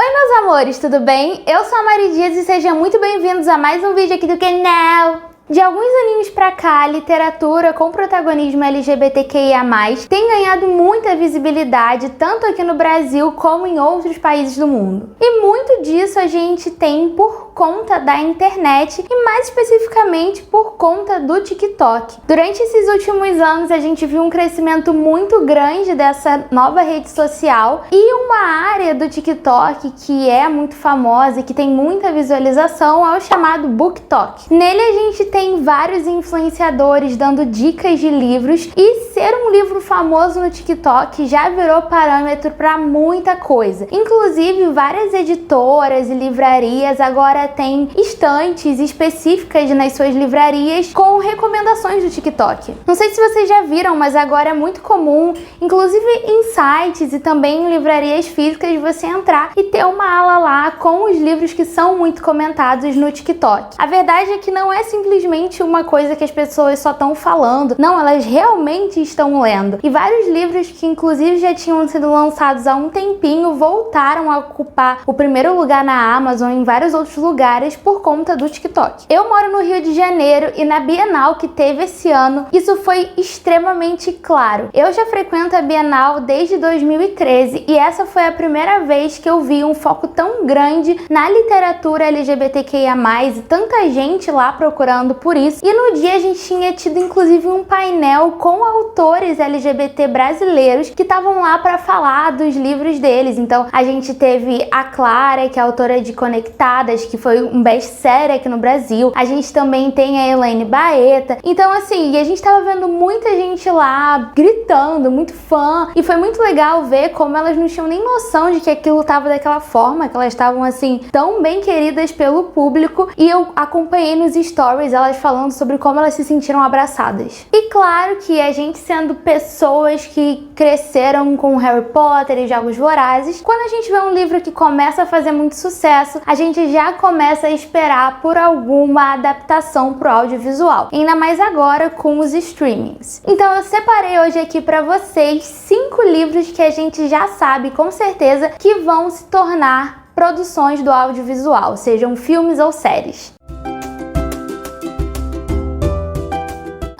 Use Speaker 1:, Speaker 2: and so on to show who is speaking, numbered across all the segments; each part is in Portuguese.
Speaker 1: Oi meus amores, tudo bem? Eu sou a Mari Dias e sejam muito bem-vindos a mais um vídeo aqui do canal. De alguns aninhos pra cá, a literatura com protagonismo LGBTQIA+, tem ganhado muita visibilidade tanto aqui no Brasil como em outros países do mundo. E muito disso a gente tem por conta da internet e mais especificamente por conta do TikTok. Durante esses últimos anos a gente viu um crescimento muito grande dessa nova rede social e uma área do TikTok que é muito famosa e que tem muita visualização é o chamado BookTok. Nele a gente tem vários influenciadores dando dicas de livros e ser um livro famoso no TikTok já virou parâmetro para muita coisa. Inclusive, várias editoras e livrarias agora têm estantes específicas nas suas livrarias com recomendações do TikTok. Não sei se vocês já viram, mas agora é muito comum, inclusive em sites e também em livrarias físicas, você entrar e ter uma ala lá com os livros que são muito comentados no TikTok. A verdade é que não é simplesmente uma coisa que as pessoas só estão falando, não, elas realmente estão lendo. E vários livros que inclusive já tinham sido lançados há um tempinho voltaram a ocupar o primeiro lugar na Amazon e em vários outros lugares por conta do TikTok. Eu moro no Rio de Janeiro e na Bienal que teve esse ano, isso foi extremamente claro. Eu já frequento a Bienal desde 2013 e essa foi a primeira vez que eu vi um foco tão grande na literatura LGBTQIA+, e tanta gente lá procurando por isso. E no dia a gente tinha tido inclusive um painel com autores LGBT brasileiros que estavam lá para falar dos livros deles. Então a gente teve a Clara, que é autora de Conectadas, que foi um best-seller aqui no Brasil. A gente também tem a Elaine Baeta. Então assim, a gente tava vendo muita gente lá gritando, muito fã. E foi muito legal ver como elas não tinham nem noção de que aquilo tava daquela forma, que elas estavam assim tão bem queridas pelo público. E eu acompanhei nos stories elas falando sobre como elas se sentiram abraçadas. E claro que a gente sendo pessoas que cresceram com Harry Potter e Jogos Vorazes, quando a gente vê um livro que começa a fazer muito sucesso, a gente já começa a esperar por alguma adaptação pro audiovisual. Ainda mais agora com os streamings. Então eu separei hoje aqui pra vocês 5 livros que a gente já sabe com certeza que vão se tornar produções do audiovisual, sejam filmes ou séries.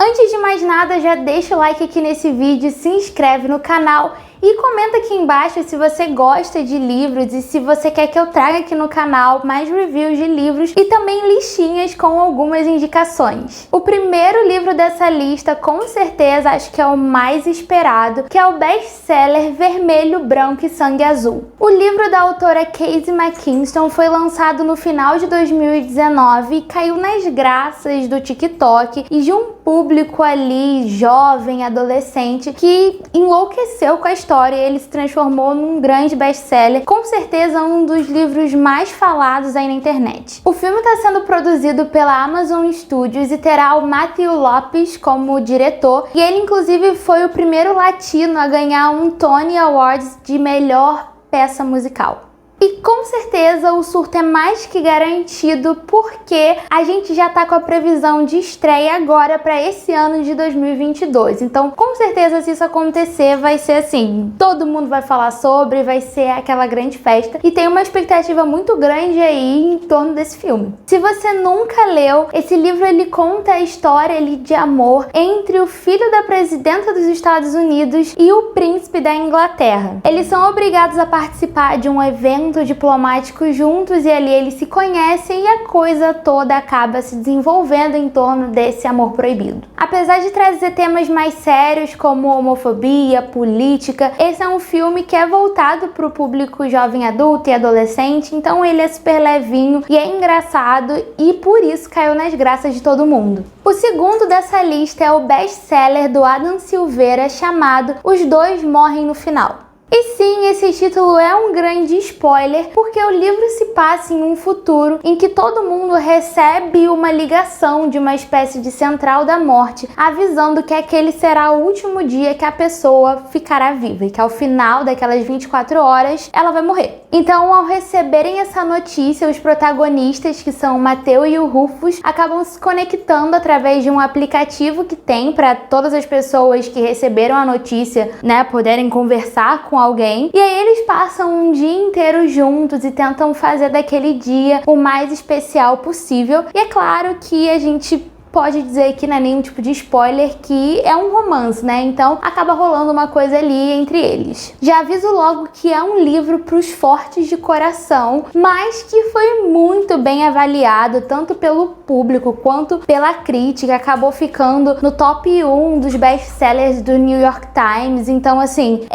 Speaker 1: Antes de mais nada, já deixa o like aqui nesse vídeo, se inscreve no canal e comenta aqui embaixo se você gosta de livros e se você quer que eu traga aqui no canal mais reviews de livros e também listinhas com algumas indicações. O primeiro livro dessa lista, com certeza, acho que é o mais esperado, que é o best-seller Vermelho, Branco e Sangue Azul. O livro da autora Casey McKinston foi lançado no final de 2019 e caiu nas graças do TikTok e de um público ali jovem, adolescente, que enlouqueceu com a história. Ele se transformou num grande best-seller, com certeza um dos livros mais falados aí na internet. O filme está sendo produzido pela Amazon Studios e terá o Matthew Lopes como diretor, e ele inclusive foi o primeiro latino a ganhar um Tony Awards de melhor peça musical. E com certeza o surto é mais que garantido porque a gente já tá com a previsão de estreia agora para esse ano de 2022. Então, com certeza, se isso acontecer, vai ser assim, todo mundo vai falar sobre, vai ser aquela grande festa. E tem uma expectativa muito grande aí em torno desse filme. Se você nunca leu, esse livro ele conta a história ali de amor entre o filho da presidenta dos Estados Unidos e o príncipe da Inglaterra. Eles são obrigados a participar de um evento diplomático juntos e ali eles se conhecem e a coisa toda acaba se desenvolvendo em torno desse amor proibido. Apesar de trazer temas mais sérios como homofobia, política, esse é um filme que é voltado para o público jovem adulto e adolescente, então ele é super levinho e é engraçado e por isso caiu nas graças de todo mundo. O segundo dessa lista é o best-seller do Adam Silveira chamado Os Dois Morrem no Final. E sim, esse título é um grande spoiler, porque o livro se passa em um futuro em que todo mundo recebe uma ligação de uma espécie de central da morte, avisando que aquele será o último dia que a pessoa ficará viva e que ao final daquelas 24 horas ela vai morrer. Então, ao receberem essa notícia, os protagonistas, que são o Mateo e o Rufus, acabam se conectando através de um aplicativo que tem para todas as pessoas que receberam a notícia, né, poderem conversar com alguém. E aí eles passam um dia inteiro juntos e tentam fazer daquele dia o mais especial possível. E é claro que a gente pode dizer que não é nenhum tipo de spoiler, que é um romance, né? Então acaba rolando uma coisa ali entre eles. Já aviso logo que é um livro para os fortes de coração, mas que foi muito bem avaliado, tanto pelo público quanto pela crítica. Acabou ficando no top 1 dos best-sellers do New York Times. Então, assim,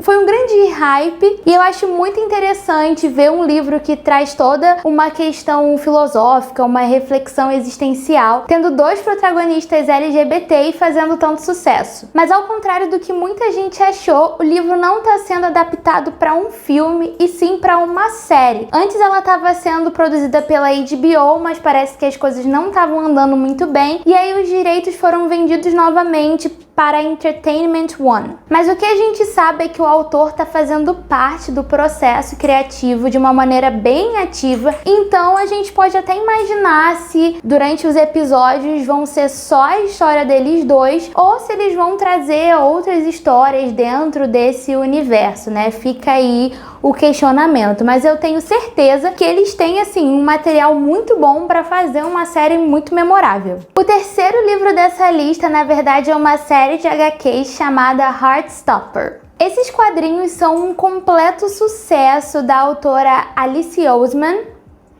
Speaker 1: foi um grande hype, e eu acho muito interessante ver um livro que traz toda uma questão filosófica, uma reflexão existencial, tendo dois protagonistas LGBT e fazendo tanto sucesso. Mas ao contrário do que muita gente achou, o livro não está sendo adaptado para um filme, e sim para uma série. Antes ela estava sendo produzida pela HBO, mas parece que as coisas não estavam andando muito bem, e aí os direitos foram vendidos novamente para Entertainment One. Mas o que a gente sabe é que o autor está fazendo parte do processo criativo de uma maneira bem ativa, então a gente pode até imaginar se durante os episódios vão ser só a história deles dois, ou se eles vão trazer outras histórias dentro desse universo, né? Fica aí o questionamento, mas eu tenho certeza que eles têm, assim, um material muito bom para fazer uma série muito memorável. O terceiro livro dessa lista, na verdade, é uma série de HQs chamada Heartstopper. Esses quadrinhos são um completo sucesso da autora Alice Oseman,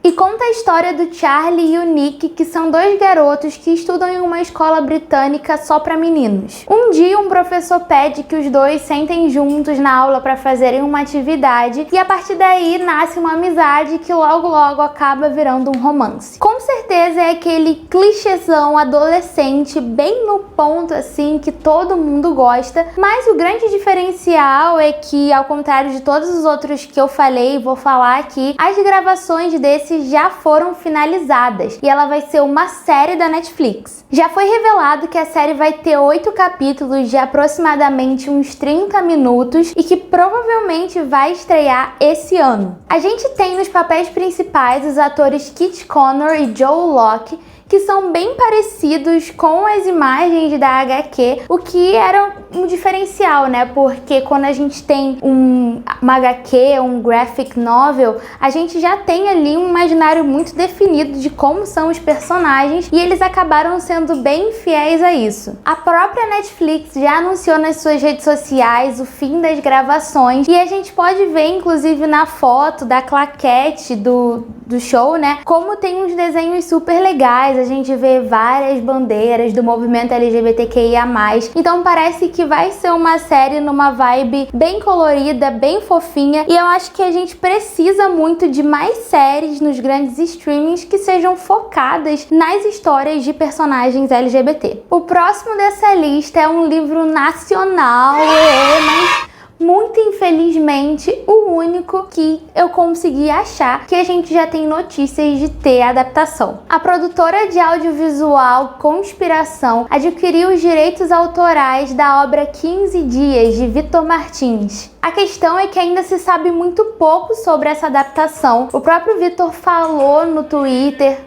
Speaker 1: e conta a história do Charlie e o Nick, que são dois garotos que estudam em uma escola britânica só para meninos. Um dia, um professor pede que os dois sentem juntos na aula para fazerem uma atividade, e a partir daí nasce uma amizade que logo acaba virando um romance. Com certeza é aquele clichêzão adolescente, bem no ponto assim que todo mundo gosta, mas o grande diferencial é que, ao contrário de todos os outros que eu falei e vou falar aqui, as gravações desses já foram finalizadas, e ela vai ser uma série da Netflix. Já foi revelado que a série vai ter 8 capítulos de aproximadamente uns 30 minutos e que provavelmente vai estrear esse ano. A gente tem nos papéis principais os atores Kit Connor e Joe Locke, que são bem parecidos com as imagens da HQ, o que era um diferencial, né? Porque quando a gente tem uma HQ, um graphic novel, a gente já tem ali um imaginário muito definido de como são os personagens, e eles acabaram sendo bem fiéis a isso. A própria Netflix já anunciou nas suas redes sociais o fim das gravações, e a gente pode ver, inclusive na foto da claquete do show, né, como tem uns desenhos super legais. A gente vê várias bandeiras do movimento LGBTQIA+. Então parece que vai ser uma série numa vibe bem colorida, bem fofinha, e eu acho que a gente precisa muito de mais séries nos grandes streamings que sejam focadas nas histórias de personagens LGBT. O próximo dessa lista é um livro nacional, mas muito infelizmente o único que eu consegui achar que a gente já tem notícias de ter adaptação. A produtora de audiovisual Conspiração adquiriu os direitos autorais da obra 15 Dias, de Vitor Martins. A questão é que ainda se sabe muito pouco sobre essa adaptação. O próprio Vitor falou no Twitter...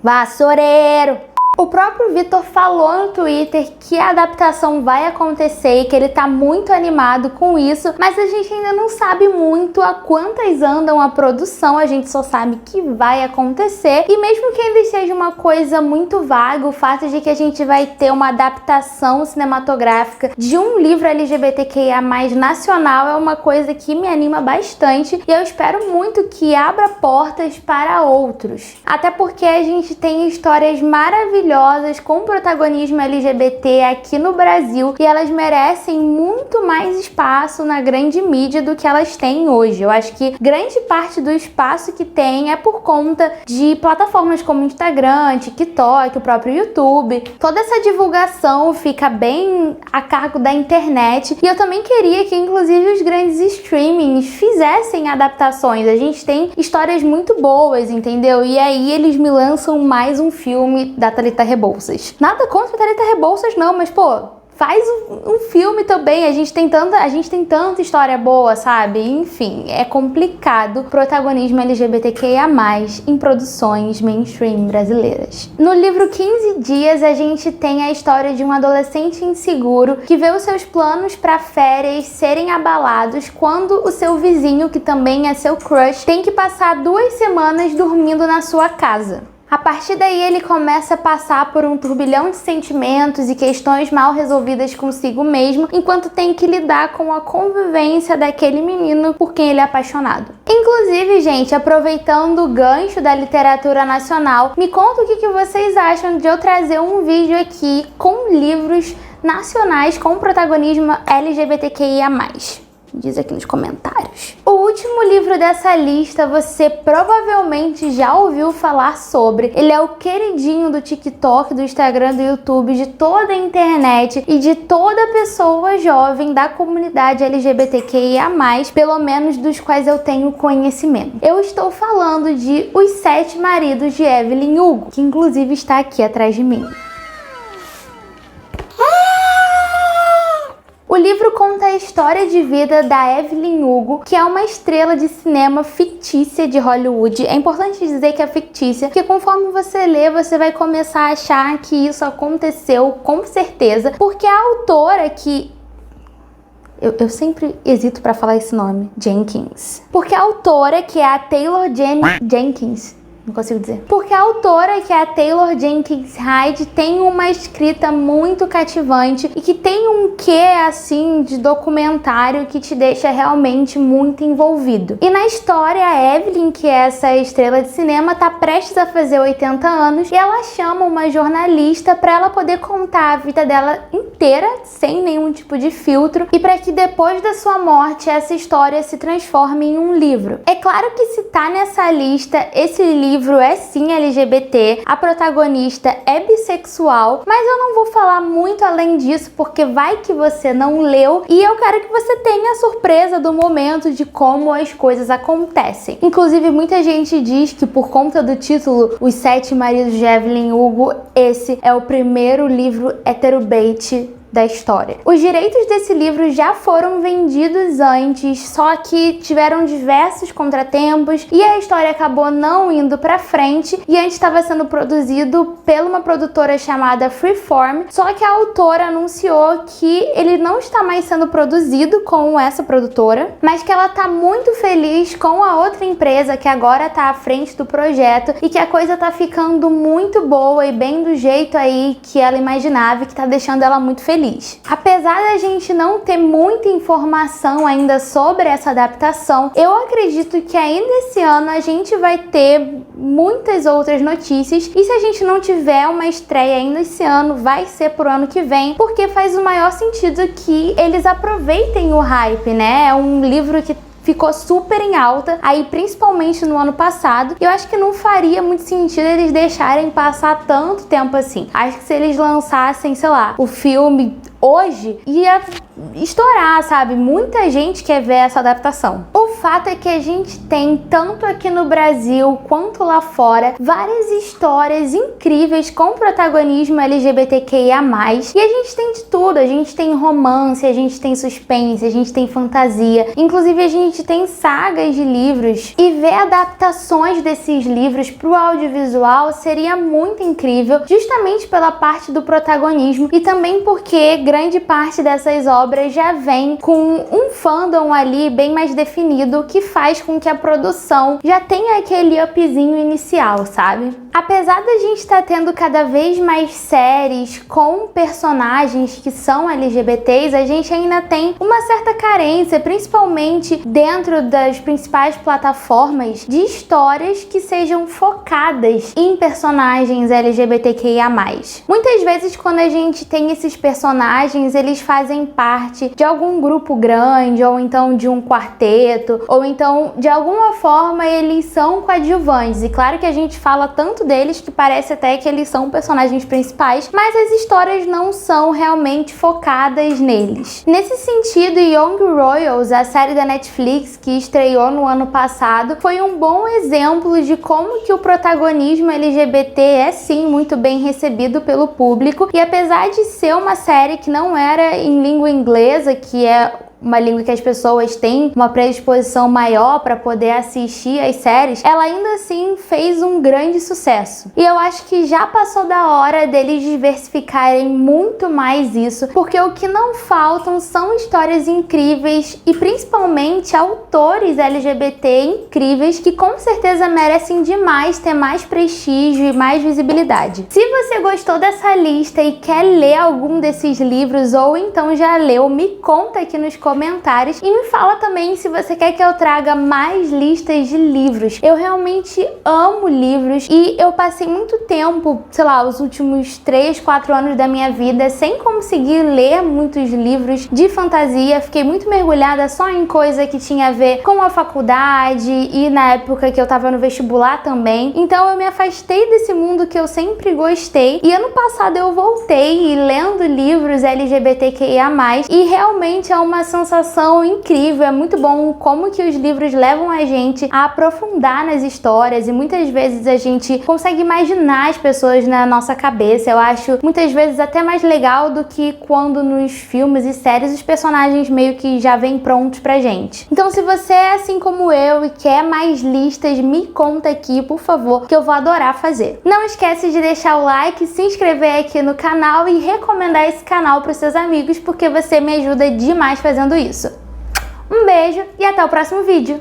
Speaker 1: Vassoureiro! O próprio Vitor falou no Twitter que a adaptação vai acontecer e que ele tá muito animado com isso, mas a gente ainda não sabe muito a quantas andam a produção, a gente só sabe que vai acontecer, e mesmo que ainda seja uma coisa muito vaga, o fato de que a gente vai ter uma adaptação cinematográfica de um livro LGBTQIA+ nacional é uma coisa que me anima bastante, e eu espero muito que abra portas para outros. Até porque a gente tem histórias maravilhosas com protagonismo LGBT aqui no Brasil, e elas merecem muito mais espaço na grande mídia do que elas têm hoje. Eu acho que grande parte do espaço que tem é por conta de plataformas como Instagram, TikTok, o próprio YouTube. Toda essa divulgação fica bem a cargo da internet, e eu também queria que inclusive os grandes streamings fizessem adaptações. A gente tem histórias muito boas, entendeu? E aí eles me lançam mais um filme da Thalita Rebouças. Nada contra a Thalita Rebouças não, mas pô, faz um filme também. A gente tem tanta história boa, sabe? Enfim, é complicado o protagonismo LGBTQIA+, em produções mainstream brasileiras. No livro 15 Dias, a gente tem a história de um adolescente inseguro que vê os seus planos para férias serem abalados quando o seu vizinho, que também é seu crush, tem que passar 2 semanas dormindo na sua casa. A partir daí ele começa a passar por um turbilhão de sentimentos e questões mal resolvidas consigo mesmo, enquanto tem que lidar com a convivência daquele menino por quem ele é apaixonado. Inclusive, gente, aproveitando o gancho da literatura nacional, me conta o que vocês acham de eu trazer um vídeo aqui com livros nacionais com protagonismo LGBTQIA+. Diz aqui nos comentários. O último livro dessa lista você provavelmente já ouviu falar sobre. Ele é o queridinho do TikTok, do Instagram, do YouTube, de toda a internet e de toda pessoa jovem da comunidade LGBTQIA+, pelo menos dos quais eu tenho conhecimento. Eu estou falando de Os 7 Maridos de Evelyn Hugo, que inclusive está aqui atrás de mim. O livro conta a história de vida da Evelyn Hugo, que é uma estrela de cinema fictícia de Hollywood. É importante dizer que é fictícia, porque conforme você lê, você vai começar a achar que isso aconteceu com certeza, porque a autora que... Eu sempre hesito pra falar esse nome, Jenkins. Porque a autora, que é a Taylor Jenkins... Não consigo dizer. Porque a autora, que é a Taylor Jenkins Reid, tem uma escrita muito cativante e que tem um quê, assim, de documentário que te deixa realmente muito envolvido. E na história, a Evelyn, que é essa estrela de cinema, tá prestes a fazer 80 anos e ela chama uma jornalista para ela poder contar a vida dela inteira, sem nenhum tipo de filtro, e para que depois da sua morte, essa história se transforme em um livro. É claro que se tá nessa lista, esse livro é sim LGBT, a protagonista é bissexual, mas eu não vou falar muito além disso, porque vai que você não leu e eu quero que você tenha a surpresa do momento de como as coisas acontecem. Inclusive, muita gente diz que por conta do título Os 7 Maridos de Evelyn Hugo, esse é o primeiro livro heterobait da história. Os direitos desse livro já foram vendidos antes, só que tiveram diversos contratempos e a história acabou não indo pra frente, e antes estava sendo produzido por uma produtora chamada Freeform, só que a autora anunciou que ele não está mais sendo produzido com essa produtora, mas que ela tá muito feliz com a outra empresa que agora tá à frente do projeto e que a coisa tá ficando muito boa e bem do jeito aí que ela imaginava e que tá deixando ela muito feliz. Apesar da gente não ter muita informação ainda sobre essa adaptação, eu acredito que ainda esse ano a gente vai ter muitas outras notícias, e se a gente não tiver uma estreia ainda esse ano, vai ser pro ano que vem, porque faz o maior sentido que eles aproveitem o hype, né? É um livro que ficou super em alta, aí principalmente no ano passado, e eu acho que não faria muito sentido eles deixarem passar tanto tempo assim. Acho que se eles lançassem, sei lá, o filme hoje, ia estourar, sabe? Muita gente quer ver essa adaptação. O fato é que a gente tem, tanto aqui no Brasil quanto lá fora, várias histórias incríveis com protagonismo LGBTQIA+, e a gente tem de tudo. A gente tem romance, a gente tem suspense, a gente tem fantasia, inclusive a gente tem sagas de livros, e ver adaptações desses livros pro audiovisual seria muito incrível, justamente pela parte do protagonismo e também porque grande parte dessas obras já vem com um fandom ali bem mais definido, que faz com que a produção já tenha aquele upzinho inicial, sabe? Apesar da gente estar tendo cada vez mais séries com personagens que são LGBTs, a gente ainda tem uma certa carência, principalmente dentro das principais plataformas, de histórias que sejam focadas em personagens LGBTQIA+. Muitas vezes, quando a gente tem esses personagens, eles fazem parte parte de algum grupo grande, ou então de um quarteto, ou então de alguma forma eles são coadjuvantes. E claro que a gente fala tanto deles que parece até que eles são personagens principais, mas as histórias não são realmente focadas neles. Nesse sentido, Young Royals, a série da Netflix que estreou no ano passado, foi um bom exemplo de como que o protagonismo LGBT é sim muito bem recebido pelo público, e apesar de ser uma série que não era em língua inglesa, que é uma língua que as pessoas têm uma predisposição maior para poder assistir as séries, ela ainda assim fez um grande sucesso. E eu acho que já passou da hora deles diversificarem muito mais isso, porque o que não faltam são histórias incríveis e principalmente autores LGBT incríveis que com certeza merecem demais ter mais prestígio e mais visibilidade. Se você gostou dessa lista e quer ler algum desses livros ou então já leu, me conta aqui nos comentários e me fala também se você quer que eu traga mais listas de livros. Eu realmente amo livros e eu passei muito tempo, sei lá, os últimos 3, 4 anos da minha vida sem conseguir ler muitos livros de fantasia. Fiquei muito mergulhada só em coisa que tinha a ver com a faculdade e na época que eu tava no vestibular também. Então eu me afastei desse mundo que eu sempre gostei e ano passado eu voltei lendo livros LGBTQIA+, e realmente é uma sensação incrível. É muito bom como que os livros levam a gente a aprofundar nas histórias e muitas vezes a gente consegue imaginar as pessoas na nossa cabeça. Eu acho muitas vezes até mais legal do que quando nos filmes e séries os personagens meio que já vêm prontos pra gente. Então se você é assim como eu e quer mais listas, me conta aqui, por favor, que eu vou adorar fazer. Não esquece de deixar o like, se inscrever aqui no canal e recomendar esse canal para os seus amigos, porque você me ajuda demais fazendo isso. Um beijo e até o próximo vídeo!